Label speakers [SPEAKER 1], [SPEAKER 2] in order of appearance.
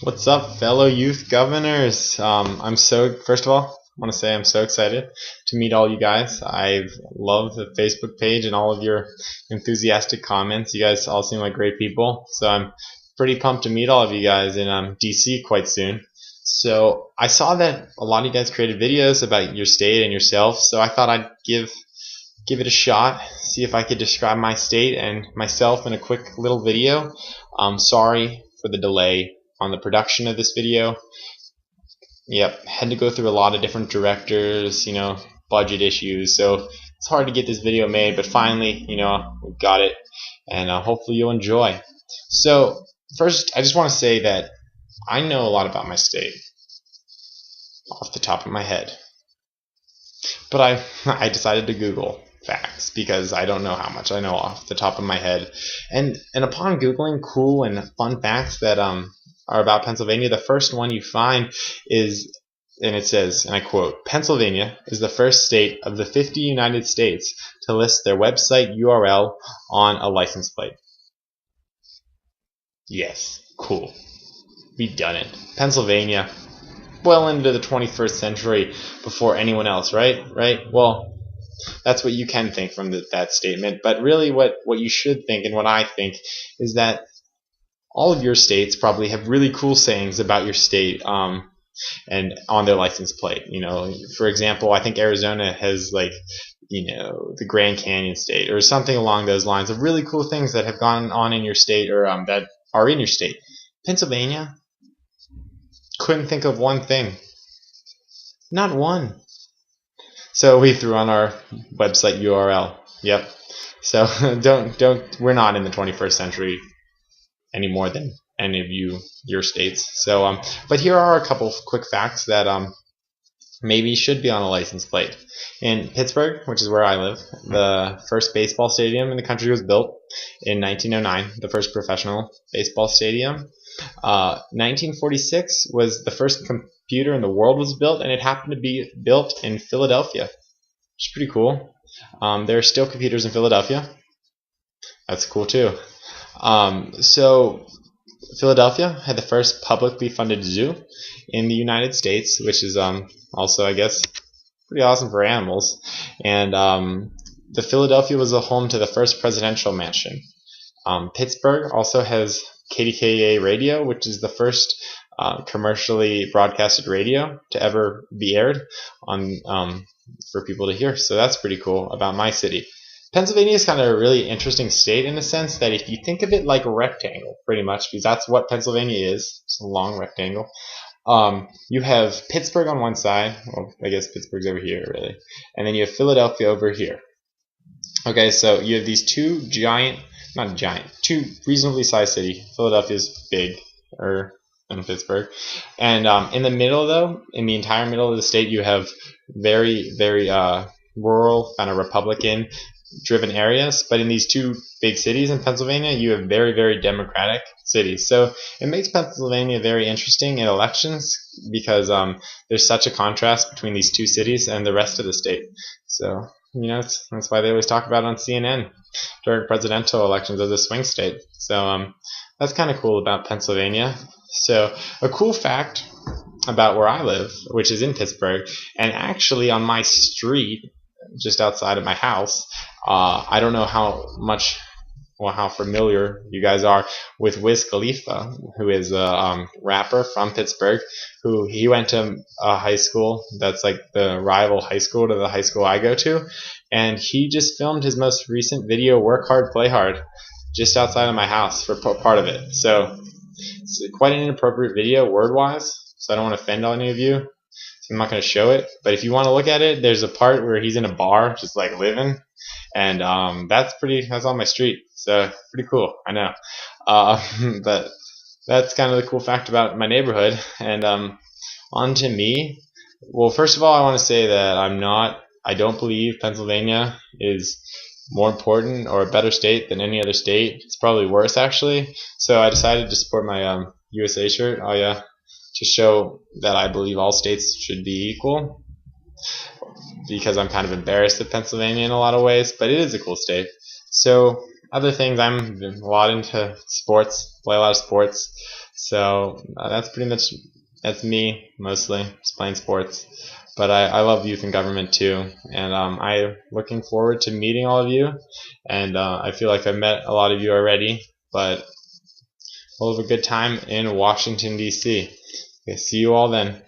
[SPEAKER 1] What's up, fellow youth governors? First of all, I want to say I'm so excited to meet all you guys. I've loved the Facebook page and all of your enthusiastic comments. You guys all seem like great people, so I'm pretty pumped to meet all of you guys in DC quite soon. So I saw that a lot of you guys created videos about your state and yourself, so I thought I'd give it a shot, see if I could describe my state and myself in a quick little video. Sorry for the delay on the production of this video. Yep, had to go through a lot of different directors, budget issues, so it's hard to get this video made, but finally, we got it, and hopefully you'll enjoy. So first, I just want to say that I know a lot about my state off the top of my head, but I decided to Google facts because I don't know how much I know off the top of my head, and upon Googling cool and fun facts that are about Pennsylvania, the first one you find is, and it says, and I quote, "Pennsylvania is the first state of the 50 United States to list their website URL on a license plate." Yes, cool. We done it. Pennsylvania, well into the 21st century before anyone else, right? Well, that's what you can think from that statement, but really what you should think and what I think is that all of your states probably have really cool sayings about your state and on their license plate. For example, I think Arizona has the Grand Canyon State or something along those lines of really cool things that have gone on in your state or that are in your state. Pennsylvania, couldn't think of one thing. Not one. So we threw on our website URL. Yep. So we're not in the 21st century any more than any of your states. So but here are a couple of quick facts that maybe should be on a license plate. In Pittsburgh, which is where I live, the first baseball stadium in the country was built in 1909, the first professional baseball stadium. 1946 was the first computer in the world was built, and it happened to be built in Philadelphia, which is pretty cool. There are still computers in Philadelphia. That's cool too. So Philadelphia had the first publicly funded zoo in the United States, which is also, I guess, pretty awesome for animals. And the Philadelphia was the home to the first presidential mansion. Pittsburgh also has KDKA radio, which is the first commercially broadcasted radio to ever be aired on for people to hear. So that's pretty cool about my city. Pennsylvania is kind of a really interesting state in the sense that if you think of it like a rectangle, pretty much, because that's what Pennsylvania is, it's a long rectangle. You have Pittsburgh on one side, well, I guess Pittsburgh's over here, really, and then you have Philadelphia over here. Okay, so you have these two reasonably sized cities. Philadelphia's bigger than Pittsburgh, and in the middle, though, in the entire middle of the state, you have very, very rural, kind of Republican driven areas, but in these two big cities in Pennsylvania, you have very, very Democratic cities. So it makes Pennsylvania very interesting in elections because there's such a contrast between these two cities and the rest of the state. So that's why they always talk about it on CNN during presidential elections as a swing state. So that's kind of cool about Pennsylvania. So a cool fact about where I live, which is in Pittsburgh, and actually on my street, just outside of my house, I don't know how familiar you guys are with Wiz Khalifa, who is a rapper from Pittsburgh, he went to a high school that's like the rival high school to the high school I go to, and he just filmed his most recent video, Work Hard, Play Hard, just outside of my house for part of it. So it's quite an inappropriate video word-wise, so I don't want to offend any of you. I'm not going to show it, but if you want to look at it, there's a part where he's in a bar just like living, and that's on my street, so pretty cool, I know. But that's kind of the cool fact about my neighborhood. And on to me. Well, first of all, I want to say that I don't believe Pennsylvania is more important or a better state than any other state. It's probably worse, actually. So I decided to support my USA shirt. Oh yeah. To show that I believe all states should be equal, because I'm kind of embarrassed at Pennsylvania in a lot of ways, but it is a cool state. So other things, I'm a lot into sports, play a lot of sports. So that's pretty much, that's me mostly, just playing sports. But I love youth in government too, and I'm looking forward to meeting all of you. And I feel like I've met a lot of you already, but we'll have a good time in Washington, D.C. Okay, see you all then.